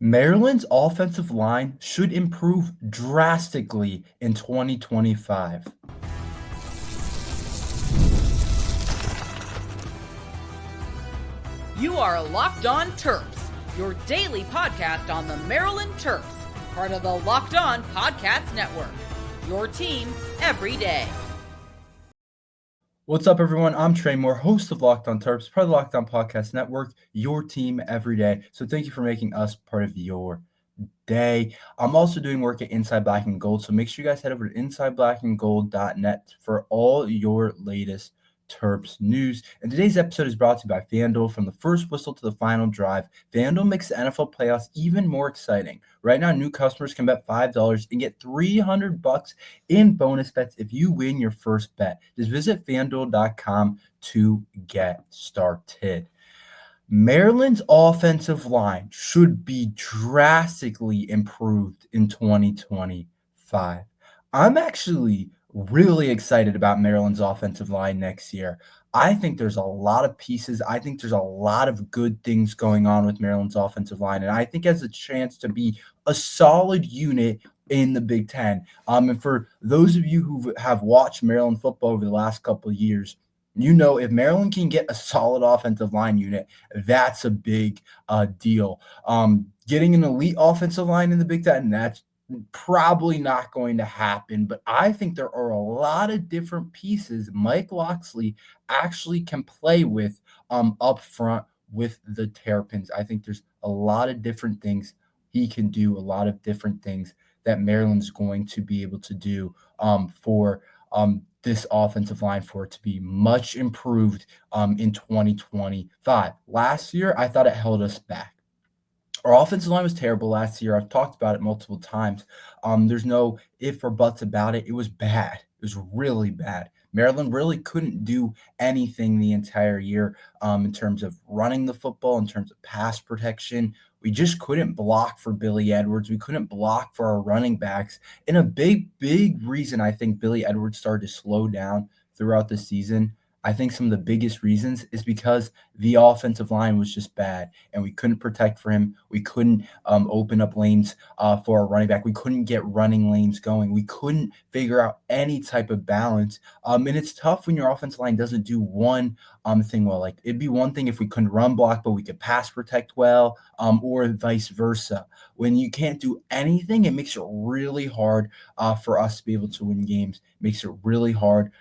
Maryland's offensive line should improve drastically in 2025. You are Locked On Terps, your daily podcast on the Maryland Terps, part of the Locked On Podcast Network. Your team every day. What's up, everyone? I'm Tre Moore, host of Locked On Terps, part of the Locked On Podcast Network, your team every day. So thank you for making us part of your day. I'm also doing work at Inside Black and Gold, so make sure you guys head over to insideblackandgold.net for all your latest Terps news. And today's episode is brought to you by FanDuel. From the first whistle to the final drive, FanDuel makes the NFL playoffs even more exciting. Right now, new customers can bet $5 and get $300 in bonus bets if you win your first bet. Just visit FanDuel.com to get started. Maryland's offensive line should be drastically improved in 2025. I'm actually really excited about Maryland's offensive line next year. I think there's a lot of pieces. I think there's a lot of good things going on with Maryland's offensive line, and I think it has a chance to be a solid unit in the Big Ten. And for those of you who have watched Maryland football over the last couple of years, you know, if Maryland can get a solid offensive line unit, that's a big deal. Getting an elite offensive line in the Big Ten, that's probably not going to happen. But I think there are a lot of different pieces Mike Locksley actually can play with up front with the Terrapins. I think there's a lot of different things he can do, a lot of different things that Maryland's going to be able to do for this offensive line for it to be much improved in 2025. Last year, I thought it held us back. Our offensive line was terrible last year. I've talked about it multiple times. There's no if or buts about it. It was bad. It was really bad. Maryland really couldn't do anything the entire year in terms of running the football, in terms of pass protection. We just couldn't block for Billy Edwards. We couldn't block for our running backs. And a big reason I think Billy Edwards started to slow down throughout the season, I think some of the biggest reasons is because the offensive line was just bad and we couldn't protect for him. We couldn't open up lanes for our running back. We couldn't get running lanes going. We couldn't figure out any type of balance. And it's tough when your offensive line doesn't do one thing well. Like, it'd be one thing if we couldn't run block, but we could pass protect well, or vice versa. When you can't do anything, it makes it really hard for us to be able to win games. It makes it really hard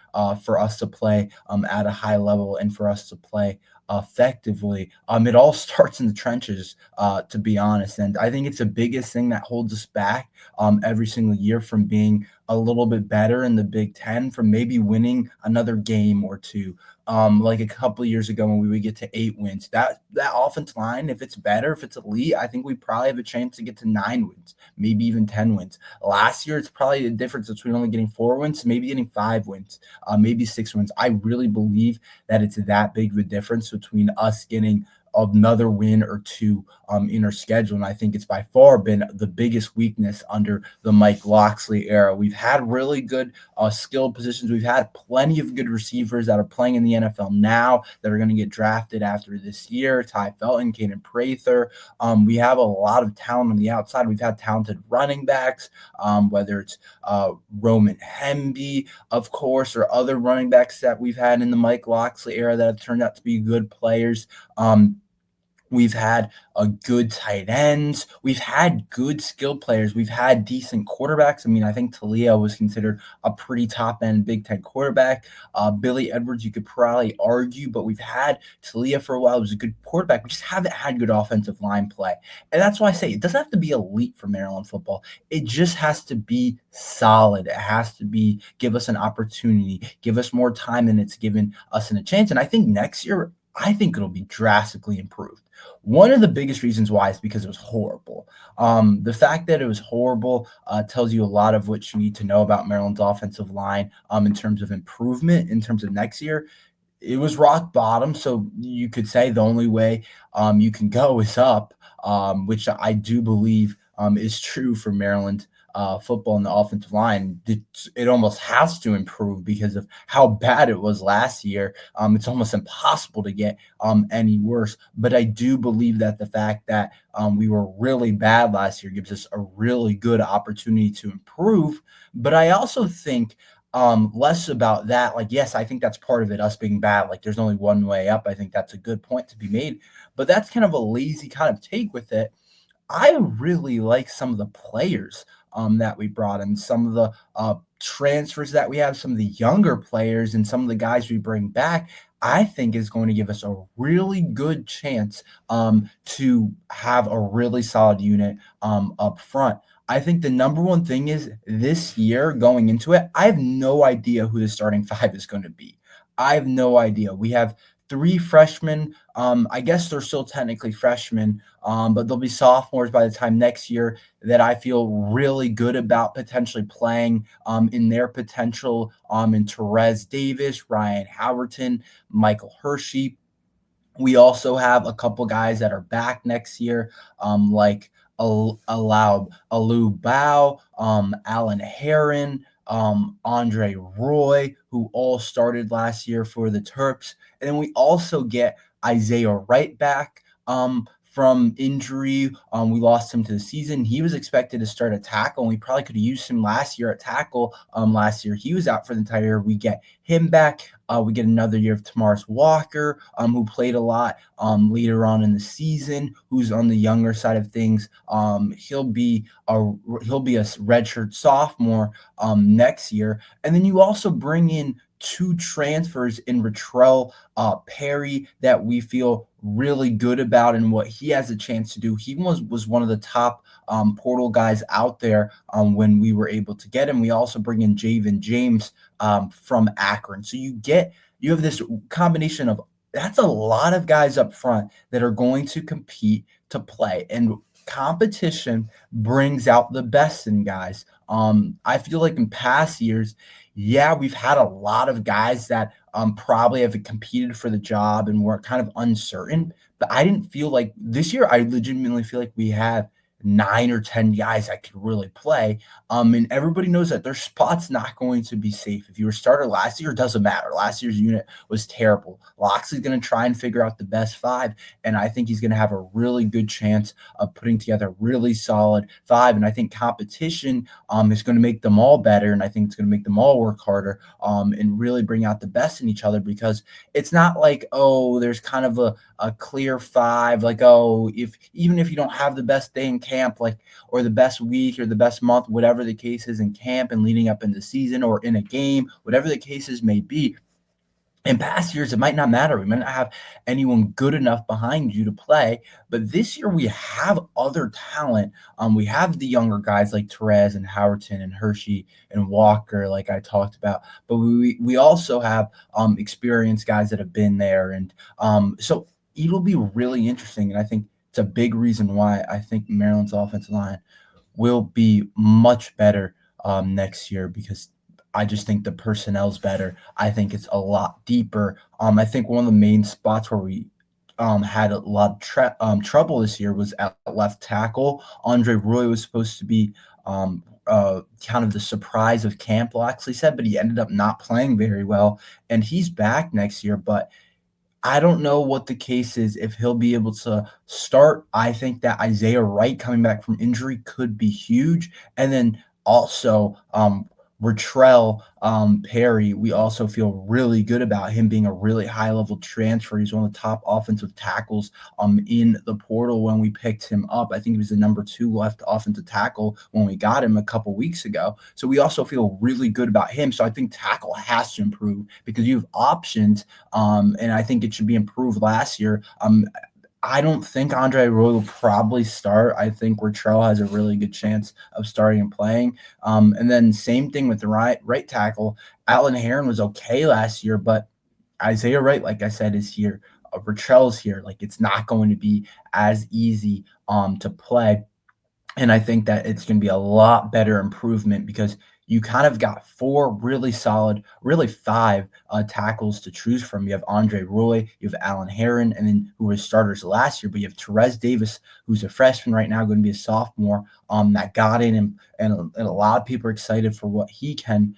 for us to play at a high level and for us to play effectively. It all starts in the trenches, to be honest. And I think it's the biggest thing that holds us back every single year from being a little bit better in the Big Ten, from maybe winning another game or two. Like a couple of years ago when we would get to 8 wins, that offensive line, if it's better, if it's elite, I think we probably have a chance to get to 9 wins, maybe even 10 wins. Last year, it's probably the difference between only getting 4 wins, maybe getting 5 wins, maybe 6 wins. I really believe that it's that big of a difference between us getting another win or two in our schedule. And I think it's by far been the biggest weakness under the Mike Locksley era. We've had really good skilled positions. We've had plenty of good receivers that are playing in the NFL now that are going to get drafted after this year. Ty Felton, Caden Prather. We have a lot of talent on the outside. We've had talented running backs, whether it's Roman Hemby, of course, or other running backs that we've had in the Mike Locksley era that have turned out to be good players. We've had a good tight ends. We've had good skilled players. We've had decent quarterbacks. I mean, I think Talia was considered a pretty top-end Big Ten quarterback. Billy Edwards, you could probably argue, but we've had Talia for a while. He was a good quarterback. We just haven't had good offensive line play. And that's why I say it doesn't have to be elite for Maryland football. It just has to be solid. It has to be give us an opportunity, give us more time than it's given us in a chance. And I think next year, I think it'll be drastically improved. One of the biggest reasons why is because it was horrible. The fact that it was horrible tells you a lot of what you need to know about Maryland's offensive line in terms of improvement, in terms of next year. It was rock bottom, so you could say the only way you can go is up, which I do believe is true for Maryland football in the offensive line. It almost has to improve because of how bad it was last year. It's almost impossible to get any worse. But I do believe that the fact that we were really bad last year gives us a really good opportunity to improve. But I also think less about that. Like, yes, I think that's part of it, us being bad. Like, there's only one way up. I think that's a good point to be made. But that's kind of a lazy kind of take with it. I really like some of the players that we brought in, some of the transfers that we have, some of the younger players, and some of the guys we bring back. I think is going to give us a really good chance to have a really solid unit up front. I think the number one thing is this year going into it, I have no idea who the starting five is going to be. I have no idea. We have three freshmen. I guess they're still technically freshmen, but they'll be sophomores by the time next year that I feel really good about potentially playing in their potential in Therese Davis, Ryan Howerton, Michael Hershey. We also have a couple guys that are back next year, like Alu Bao, Alan Heron, Andre Roy, who all started last year for the Terps. And then we also get Isaiah Wright back from injury. We lost him to the season. He was expected to start at tackle, and we probably could have used him last year at tackle. Last year, he was out for the entire year. We get him back. We get another year of Tamaris Walker, who played a lot later on in the season, who's on the younger side of things. He'll be a redshirt sophomore next year. And then you also bring in two transfers in Retrell Perry that we feel really good about and what he has a chance to do. He was one of the top portal guys out there when we were able to get him. We also bring in Javen James from Akron. So you have this combination of, that's a lot of guys up front that are going to compete to play, and competition brings out the best in guys. I feel like in past years, yeah, we've had a lot of guys that probably have competed for the job and were kind of uncertain, but I didn't feel like this year, I legitimately feel like we have 9 or 10 guys that could really play. And everybody knows that their spot's not going to be safe. If you were starter last year, it doesn't matter. Last year's unit was terrible. Loxley's going to try and figure out the best 5, and I think he's going to have a really good chance of putting together a really solid 5. And I think competition is going to make them all better, and I think it's going to make them all work harder and really bring out the best in each other, because it's not like, oh, there's kind of a clear 5, like, oh, even if you don't have the best day in camp, like, or the best week or the best month, whatever the case is in camp and leading up in the season or in a game, whatever the cases may be, in past years, it might not matter. We might not have anyone good enough behind you to play. But this year, we have other talent. We have the younger guys like Therese and Howerton and Hershey and Walker, like I talked about. But we also have experienced guys that have been there. And so it'll be really interesting. And I think it's a big reason why I think Maryland's offensive line will be much better next year, because I just think the personnel's better. I think it's a lot deeper. I think one of the main spots where we had a lot of trouble this year was at left tackle. Andre Roy was supposed to be kind of the surprise of camp, Loxley said, but he ended up not playing very well, and he's back next year. But I don't know what the case is, if he'll be able to start. I think that Isaiah Wright coming back from injury could be huge. And then also Retrell Perry, we also feel really good about him being a really high-level transfer. He's one of the top offensive tackles in the portal when we picked him up. I think he was the number 2 left offensive tackle when we got him a couple weeks ago. So we also feel really good about him. So I think tackle has to improve, because you have options, and I think it should be improved last year. I don't think Andre Roy will probably start. I think Retrell has a really good chance of starting and playing. And then same thing with the right tackle. Alan Heron was okay last year, but Isaiah Wright, like I said, is here. Retrell's here. Like, it's not going to be as easy to play. And I think that it's going to be a lot better improvement, because you kind of got four really solid, really five tackles to choose from. You have Andre Roy, you have Alan Heron, and then who were starters last year, but you have Therese Davis, who's a freshman right now, going to be a sophomore, that got in, and a lot of people are excited for what he can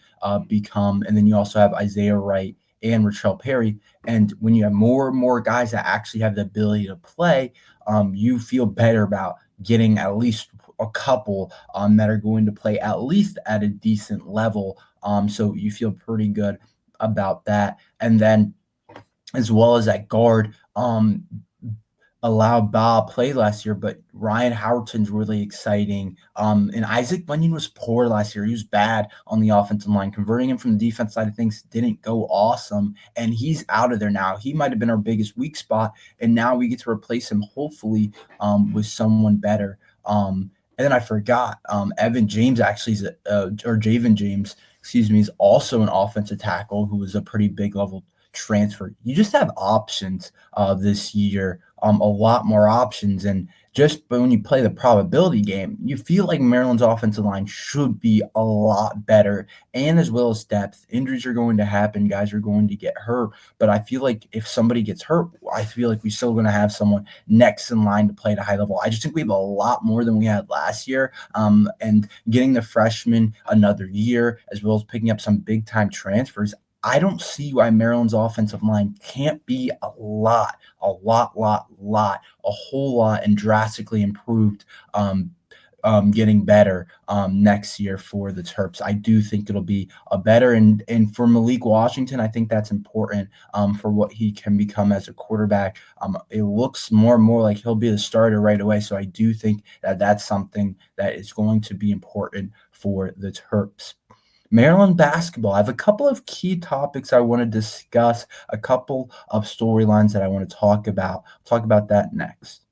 become. And then you also have Isaiah Wright and Ratrell Perry. And when you have more and more guys that actually have the ability to play, you feel better about getting at least a couple that are going to play at least at a decent level. So you feel pretty good about that. And then as well as that guard, allowed Bob play last year, but Ryan Howerton's really exciting. And Isaac Bunyan was poor last year. He was bad on the offensive line. Converting him from the defense side of things didn't go awesome, and he's out of there now. He might have been our biggest weak spot, and now we get to replace him, hopefully, with someone better. And then I forgot, Evan James actually is, or Javen James, excuse me, is also an offensive tackle who was a pretty big level transfer. You just have options this year, a lot more options. And just when you play the probability game, you feel like Maryland's offensive line should be a lot better, and as well as depth. Injuries are going to happen. Guys are going to get hurt. But I feel like if somebody gets hurt, I feel like we're still going to have someone next in line to play at a high level. I just think we have a lot more than we had last year. And getting the freshmen another year, as well as picking up some big-time transfers, I don't see why Maryland's offensive line can't be a whole lot, and drastically improved, getting better next year for the Terps. I do think it'll be a better, and for Malik Washington, I think that's important for what he can become as a quarterback. It looks more and more like he'll be the starter right away, so I do think that that's something that is going to be important for the Terps. Maryland basketball. I have a couple of key topics I want to discuss, a couple of storylines that I want to talk about. Talk about that next.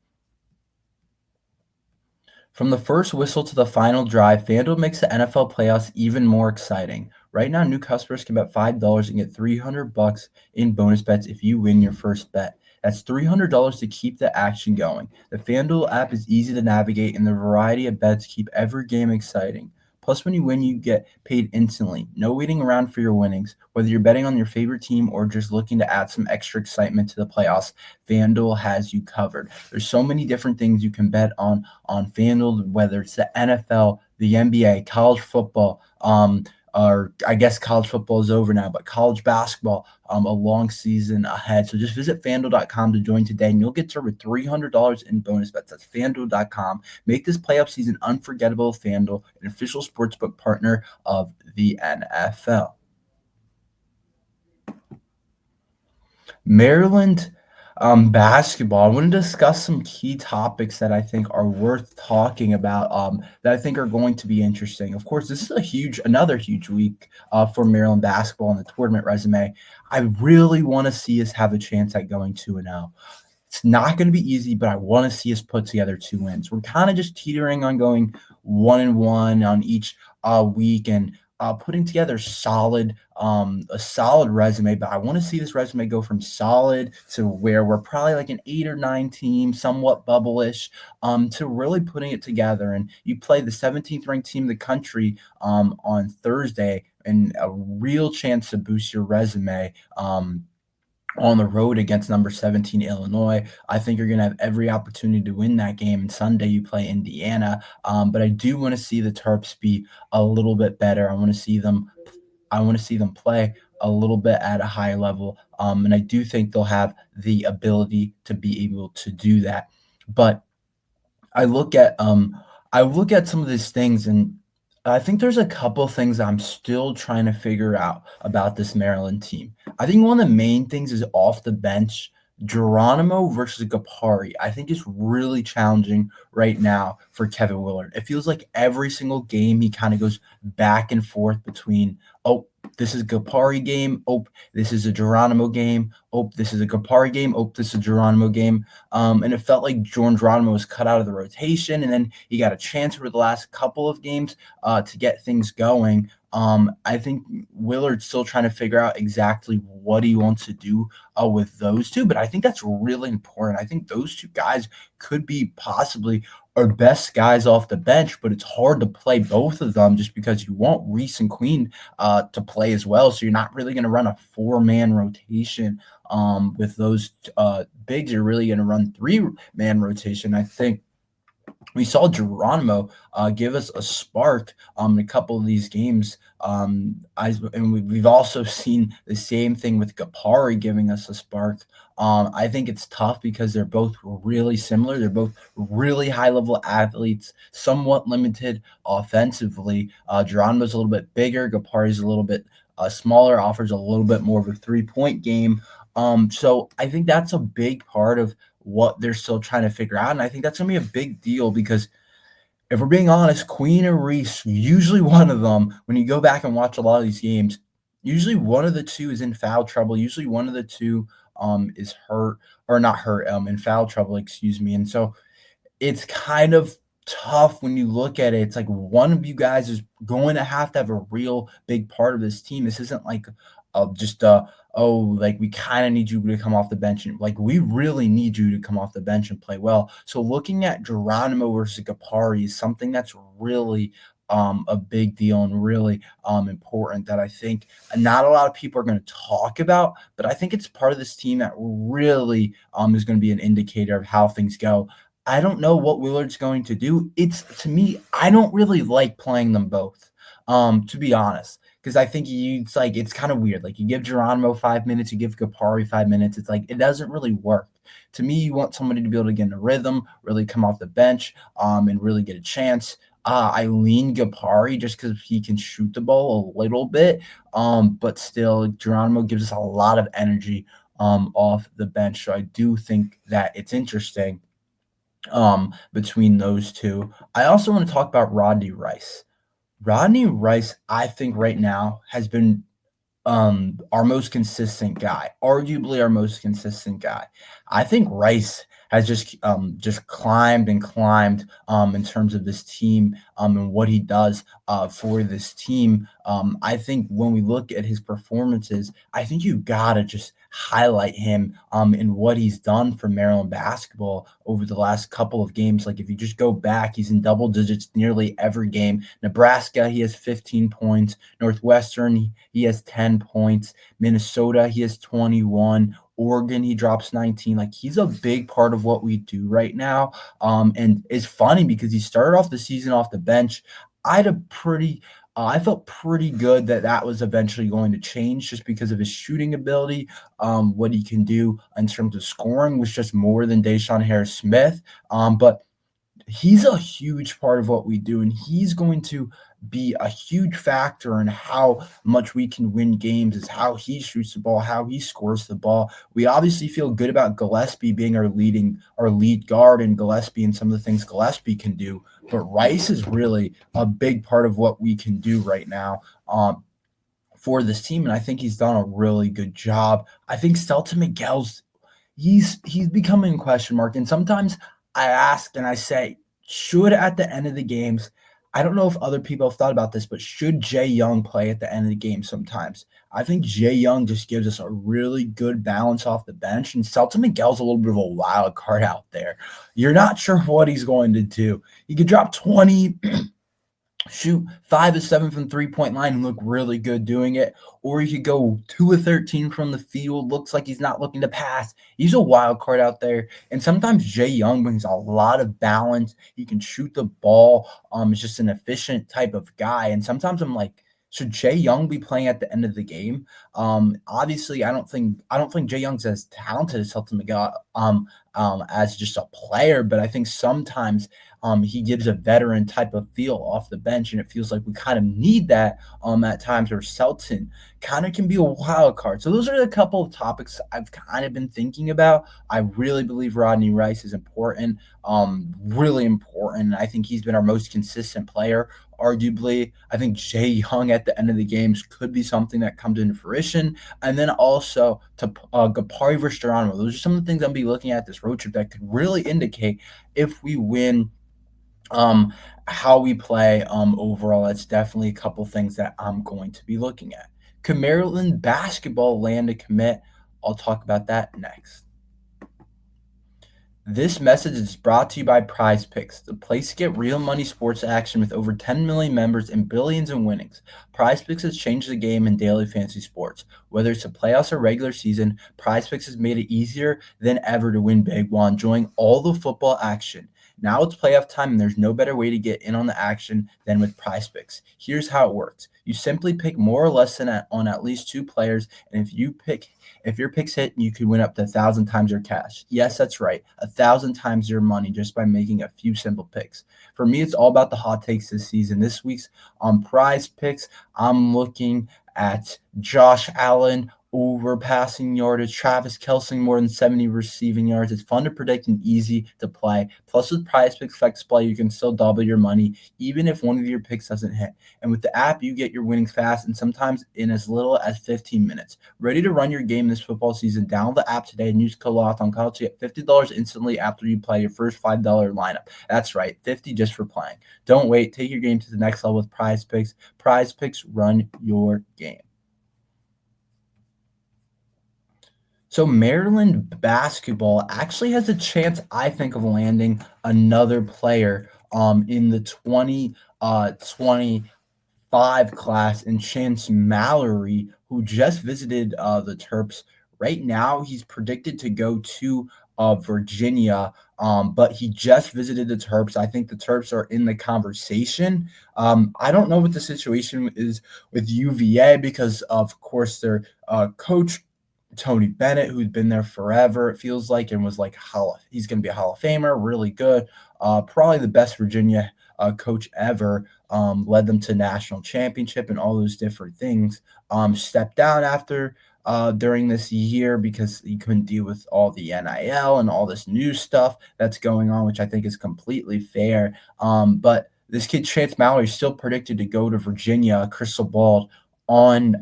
From the first whistle to the final drive, FanDuel makes the NFL playoffs even more exciting. Right now, new customers can bet $5 and get $300 in bonus bets if you win your first bet. That's $300 to keep the action going. The FanDuel app is easy to navigate, and the variety of bets keep every game exciting. Plus, when you win, you get paid instantly. No waiting around for your winnings. Whether you're betting on your favorite team or just looking to add some extra excitement to the playoffs, FanDuel has you covered. There's so many different things you can bet on FanDuel, whether it's the NFL, the NBA, college football, or I guess college football is over now, but college basketball, a long season ahead. So just visit FanDuel.com to join today, and you'll get over $300 in bonus bets. That's FanDuel.com. Make this playoff season unforgettable with FanDuel, an official sportsbook partner of the NFL. Maryland basketball. I want to discuss some key topics that I think are worth talking about, that I think are going to be interesting. Of course, this is another huge week for Maryland basketball on the tournament resume. I really want to see us have a chance at going 2-0. It's not going to be easy, but I want to see us put together 2 wins. We're kind of just teetering on going 1-1 on each week, and putting together a solid resume. But I want to see this resume go from solid to where we're probably like an 8 or 9 team, somewhat bubble-ish, to really putting it together. And you play the 17th ranked team in the country on Thursday, and a real chance to boost your resume on the road against number 17 Illinois. I think you're going to have every opportunity to win that game. And Sunday you play Indiana. But I do want to see the Terps be a little bit better. I want to see them play a little bit at a high level. And I do think they'll have the ability to be able to do that. But I look at some of these things, and I think there's a couple of things I'm still trying to figure out about this Maryland team. I think one of the main things is off the bench, Geronimo versus Gapari. I think it's really challenging right now for Kevin Willard. It feels like every single game he kind of goes back and forth between, oh, this is a Gapari game. Oh, this is a Geronimo game. Oh, this is a Gapari game. Oh, this is a Geronimo game. And it felt like Jordan Geronimo was cut out of the rotation, and then he got a chance over the last couple of games to get things going. I think Willard's still trying to figure out exactly what he wants to do with those two, but I think that's really important. I think those two guys could be possibly our best guys off the bench, but it's hard to play both of them just because you want Reese and Queen to play as well. So you're not really going to run a four-man rotation with those bigs. You're really going to run three-man rotation. I think we saw Geronimo give us a spark in a couple of these games. We've also seen the same thing with Gapari giving us a spark. I think it's tough because they're both really similar. They're both really high level athletes, somewhat limited offensively. Geronimo's a little bit bigger. Gapari's a little bit smaller, offers a little bit more of a 3-point game. So I think that's a big part of what they're still trying to figure out. And I think that's going to be a big deal because if we're being honest, Queen or Reese, usually one of them, when you go back and watch a lot of these games, usually one of the two is in foul trouble. Usually one of the two is hurt or not hurt, in foul trouble, excuse me. And so it's kind of tough when you look at it. It's like one of you guys is going to have a real big part of this team. This isn't like just like we kind of need you to come off the bench, and like we really need you to come off the bench and play well. So looking at Geronimo versus Gapari is something that's really a big deal and really important that I think not a lot of people are going to talk about, but I think it's part of this team that really is going to be an indicator of how things go. I don't know what Willard's going to do. To me, I don't really like playing them both, to be honest, because I think it's kind of weird. Like you give Geronimo 5 minutes, you give Gapari 5 minutes. It's like it doesn't really work. To me, you want somebody to be able to get in a rhythm, really come off the bench, and really get a chance. I lean Gapari just because he can shoot the ball a little bit, but still, Geronimo gives us a lot of energy off the bench. So I do think that it's interesting between those two. I also want to talk about Rodney Rice. Rodney Rice, I think right now has been our most consistent guy, arguably our most consistent guy. I think Rice has just climbed and climbed in terms of this team and what he does for this team. I think when we look at his performances, I think you gotta just highlight him in what he's done for Maryland basketball over the last couple of games. Like if you just go back, he's in double digits nearly every game. Nebraska, he has 15 points. Northwestern, he has 10 points. Minnesota, he has 21. Oregon, he drops 19. Like he's a big part of what we do right now. And it's funny because he started off the season off the bench. I felt pretty good that was eventually going to change just because of his shooting ability. What he can do in terms of scoring was just more than Deshaun Harris-Smith. But he's a huge part of what we do, and he's going to be a huge factor in how much we can win games is how he shoots the ball, how he scores the ball. We obviously feel good about Gillespie being our lead guard, and Gillespie and some of the things Gillespie can do, but Rice is really a big part of what we can do right now for this team, and I think he's done a really good job. I think Stelton Miguel's he's becoming a question mark, and sometimes I ask and I say, should at the end of the games, I don't know if other people have thought about this, but should Jay Young play at the end of the game sometimes? I think Jay Young just gives us a really good balance off the bench, and Stelton Miguel's a little bit of a wild card out there. You're not sure what he's going to do. He could drop 20, shoot 5 of 7 from 3-point line and look really good doing it, or he could go 2 of 13 from the field, looks like he's not looking to pass. He's a wild card out there, and sometimes Jay Young brings a lot of balance. He can shoot the ball. He's just an efficient type of guy, and sometimes I'm like, should Jay Young be playing at the end of the game? Obviously, I don't think Jay Young's as talented as Stelton Miguel as just a player, but I think sometimes he gives a veteran type of feel off the bench, and it feels like we kind of need that at times where Stelton kind of can be a wild card. So those are a couple of topics I've kind of been thinking about. I really believe Rodney Rice is important, really important. I think he's been our most consistent player. Arguably, I think Jay Young at the end of the games could be something that comes into fruition. And then also to Gapari versus Geronimo. Those are some of the things I'll be looking at this road trip that could really indicate if we win um, how we play overall, that's definitely a couple things that I'm going to be looking at. Could Maryland basketball land a commit? I'll talk about that next. This message is brought to you by Prizepicks, the place to get real money sports action with over 10 million members and billions in winnings. Prizepicks has changed the game in daily fantasy sports. Whether it's a playoffs or regular season, Prizepicks has made it easier than ever to win big while enjoying all the football action. Now it's playoff time, and there's no better way to get in on the action than with Prizepicks. Here's how it works: you simply pick more or less than on at least two players, and if your picks hit, you could win up to 1,000 times your cash. Yes, that's right, 1,000 times your money just by making a few simple picks. For me, it's all about the hot takes this season. This week's on Prize Picks, I'm looking at Josh Allen over passing yardage, Travis Kelce more than 70 receiving yards. It's fun to predict and easy to play. Plus, with Prize Picks Flex Play, you can still double your money even if one of your picks doesn't hit. And with the app, you get your winnings fast and sometimes in as little as 15 minutes. Ready to run your game this football season? Download the app today and use code LOCKEDONCollege to get $50 instantly after you play your first $5 lineup. That's right, 50 just for playing. Don't wait. Take your game to the next level with Prize Picks. Prize Picks, run your game. So Maryland basketball actually has a chance, I think, of landing another player in the 2025 class, in Chance Mallory, who just visited the Terps. Right now, he's predicted to go to Virginia, but he just visited the Terps. I think the Terps are in the conversation. I don't know what the situation is with UVA because, of course, their coach Tony Bennett, who's been there forever, it feels like, and was like, he's going to be a Hall of Famer, really good, probably the best Virginia coach ever, led them to national championship and all those different things. Stepped down after during this year because he couldn't deal with all the NIL and all this new stuff that's going on, which I think is completely fair. But this kid, Chance Mallory, is still predicted to go to Virginia, crystal ball on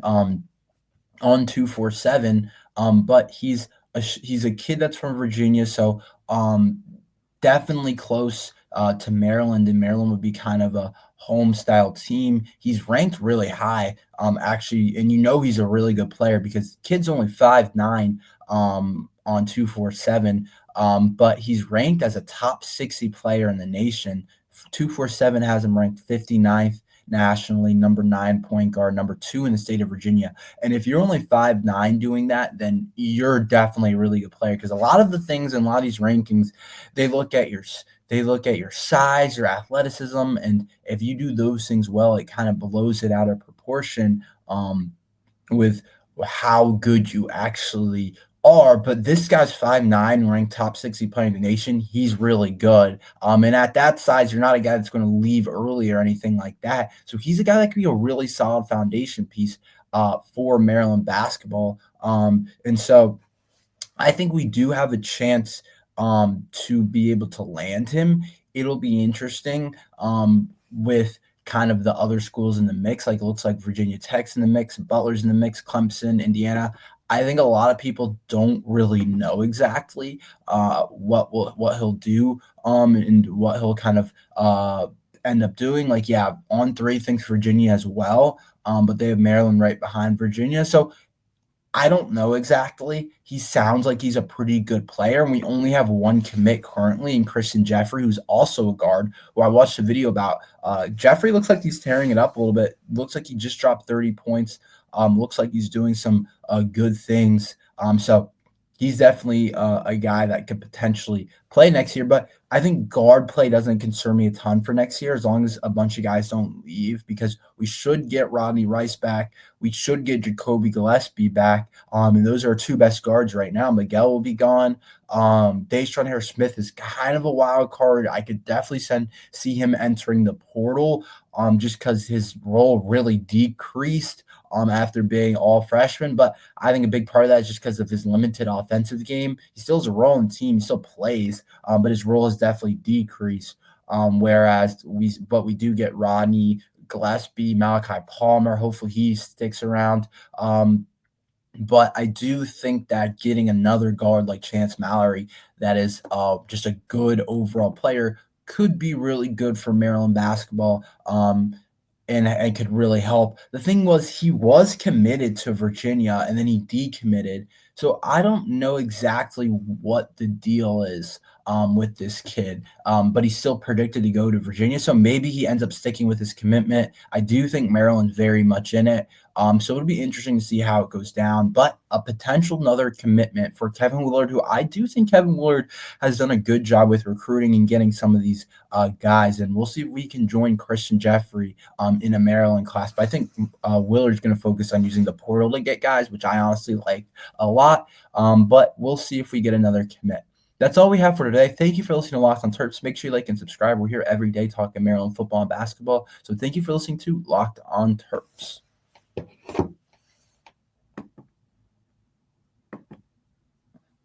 247. But he's a kid that's from Virginia, so definitely close to Maryland, and Maryland would be kind of a home style team. He's ranked really high, actually, and he's a really good player because the kid's only 5'9" on 247, but he's ranked as a top 60 player in the nation. 247 has him ranked 59th nationally, number 9 point guard, number 2 in the state of Virginia. And if you're only 5'9" doing that, then you're definitely a really good player, because a lot of the things in a lot of these rankings, they look at your size, your athleticism, and if you do those things well, it kind of blows it out of proportion with how good you actually are. But this guy's 5'9", ranked top 60 player in the nation. He's really good. And at that size, you're not a guy that's going to leave early or anything like that. So he's a guy that could be a really solid foundation piece for Maryland basketball. And so I think we do have a chance to be able to land him. It'll be interesting with kind of the other schools in the mix. Like, it looks like Virginia Tech's in the mix, Butler's in the mix, Clemson, Indiana. I think a lot of people don't really know exactly what he'll do and what he'll kind of end up doing. Like, yeah, On3 thinks Virginia as well, but they have Maryland right behind Virginia. So I don't know exactly. He sounds like he's a pretty good player, and we only have one commit currently in Christian Jeffrey, who's also a guard, who I watched a video about. Jeffrey looks like he's tearing it up a little bit. Looks like he just dropped 30 points. Looks like he's doing some good things. So he's definitely a guy that could potentially play next year. But I think guard play doesn't concern me a ton for next year, as long as a bunch of guys don't leave, because we should get Rodney Rice back. We should get Jacoby Gillespie back. And those are our two best guards right now. Miguel will be gone. Dayshawn Harris-Smith is kind of a wild card. I could definitely see him entering the portal just because his role really decreased after being all freshman. But I think a big part of that is just because of his limited offensive game. He still has a role in the team. He still plays, but his role has definitely decreased. Whereas we do get Rodney Gillespie, Malachi Palmer. Hopefully he sticks around. But I do think that getting another guard like Chance Mallory, that is just a good overall player, could be really good for Maryland basketball. And could really help. The thing was, he was committed to Virginia and then he decommitted. So I don't know exactly what the deal is with this kid, but he's still predicted to go to Virginia. So maybe he ends up sticking with his commitment. I do think Maryland's very much in it. So it'll be interesting to see how it goes down. But a potential another commitment for Kevin Willard, who I do think Kevin Willard has done a good job with recruiting and getting some of these guys. And we'll see if we can join Christian Jeffrey in a Maryland class. But I think Willard's going to focus on using the portal to get guys, which I honestly like a lot. But we'll see if we get another commit. That's all we have for today. Thank you for listening to Locked on Terps. Make sure you like and subscribe. We're here every day talking Maryland football and basketball. So thank you for listening to Locked on Terps.